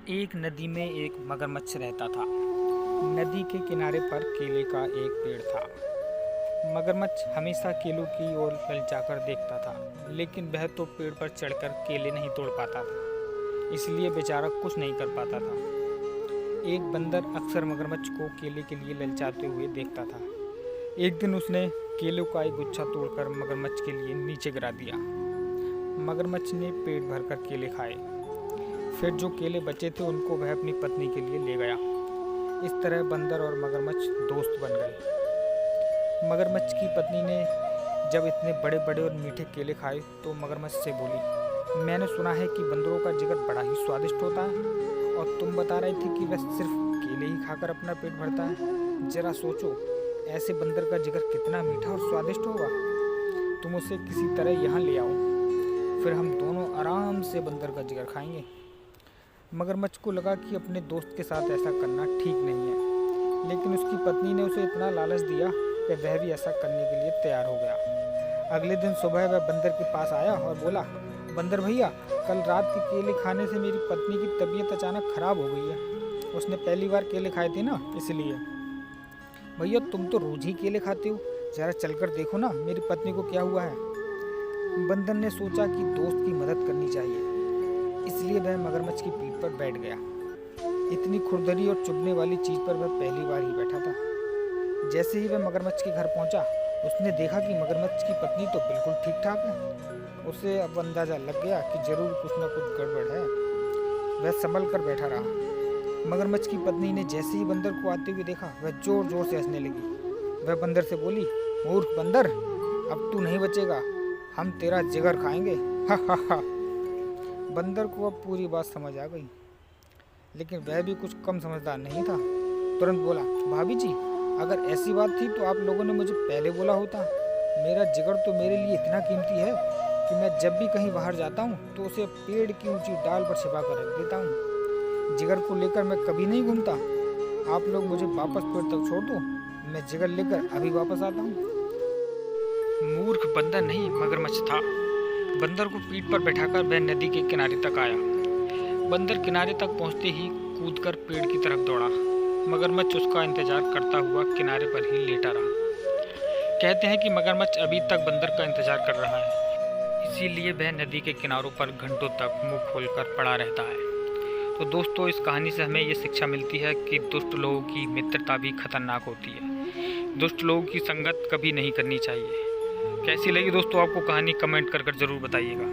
एक नदी में एक मगरमच्छ रहता था। नदी के किनारे पर केले का एक पेड़ था। मगरमच्छ हमेशा केलों की ओर ललचाकर देखता था, लेकिन वह तो पेड़ पर चढ़कर केले नहीं तोड़ पाता था, इसलिए बेचारा कुछ नहीं कर पाता था। एक बंदर अक्सर मगरमच्छ को केले के लिए ललचाते हुए देखता था। एक दिन उसने केलों का एक गुच्छा तोड़कर मगरमच्छ के लिए नीचे गिरा दिया। मगरमच्छ ने पेट भरकर केले खाए। फिर जो केले बचे थे उनको वह अपनी पत्नी के लिए ले गया। इस तरह बंदर और मगरमच्छ दोस्त बन गए। मगरमच्छ की पत्नी ने जब इतने बड़े बड़े और मीठे केले खाए तो मगरमच्छ से बोली, मैंने सुना है कि बंदरों का जिगर बड़ा ही स्वादिष्ट होता है, और तुम बता रही थी कि वह सिर्फ केले ही खाकर अपना पेट भरता है। जरा सोचो, ऐसे बंदर का जिगर कितना मीठा और स्वादिष्ट होगा। तुम उसे किसी तरह यहाँ ले आओ, फिर हम दोनों आराम से बंदर का जिगर खाएंगे। मगरमच्छ को लगा कि अपने दोस्त के साथ ऐसा करना ठीक नहीं है, लेकिन उसकी पत्नी ने उसे इतना लालच दिया कि वह भी ऐसा करने के लिए तैयार हो गया। अगले दिन सुबह वह बंदर के पास आया और बोला, बंदर भैया, कल रात के केले खाने से मेरी पत्नी की तबीयत अचानक खराब हो गई है। उसने पहली बार केले खाए थे ना, इसलिए। भैया, तुम तो रोज ही केले खाते हो, जरा चलकर देखो ना मेरी पत्नी को क्या हुआ है। बंदर ने सोचा कि दोस्त की मदद करनी चाहिए, इसलिए वह मगरमच्छ की पीठ पर बैठ गया। इतनी खुरदरी और चुभने वाली चीज पर वह पहली बार ही बैठा था। जैसे ही वह मगरमच्छ के घर पहुंचा, उसने देखा कि मगरमच्छ की पत्नी तो बिल्कुल ठीक ठाक है। उसे अब अंदाजा लग गया कि जरूर कुछ न कुछ गड़बड़ है। वह संभल कर बैठा रहा। मगरमच्छ की पत्नी ने जैसे ही बंदर को आते हुए देखा, वह जोर जोर से हंसने लगी। वह बंदर से बोली, मूर्ख बंदर, अब तू नहीं बचेगा, हम तेरा जिगर खाएंगे। हा हा हा। बंदर को अब पूरी बात समझ आ गई, लेकिन वह भी कुछ कम समझदार नहीं था। तुरंत बोला, भाभी जी, अगर ऐसी बात थी तो आप लोगों ने मुझे पहले बोला होता। मेरा जिगर तो मेरे लिए इतना कीमती है कि मैं जब भी कहीं बाहर जाता हूँ तो उसे पेड़ की ऊंची डाल पर छिपा कर रख देता हूँ। जिगर को लेकर मैं कभी नहीं घूमता। आप लोग मुझे वापस पेड़ तक छोड़ दो, मैं जिगर लेकर अभी वापस आता हूँ। मूर्ख बंदर नहीं, मगरमच्छ था। बंदर को पीठ पर बैठाकर वह नदी के किनारे तक आया। बंदर किनारे तक पहुंचते ही कूदकर पेड़ की तरफ दौड़ा। मगरमच्छ उसका इंतजार करता हुआ किनारे पर ही लेटा रहा। कहते हैं कि मगरमच्छ अभी तक बंदर का इंतजार कर रहा है, इसीलिए वह नदी के किनारों पर घंटों तक मुंह खोलकर पड़ा रहता है। तो दोस्तों, इस कहानी से हमें ये शिक्षा मिलती है कि दुष्ट लोगों की मित्रता भी खतरनाक होती है। दुष्ट लोगों की संगत कभी नहीं करनी चाहिए। कैसी लगी दोस्तों आपको कहानी, कमेंट कर जरूर बताइएगा।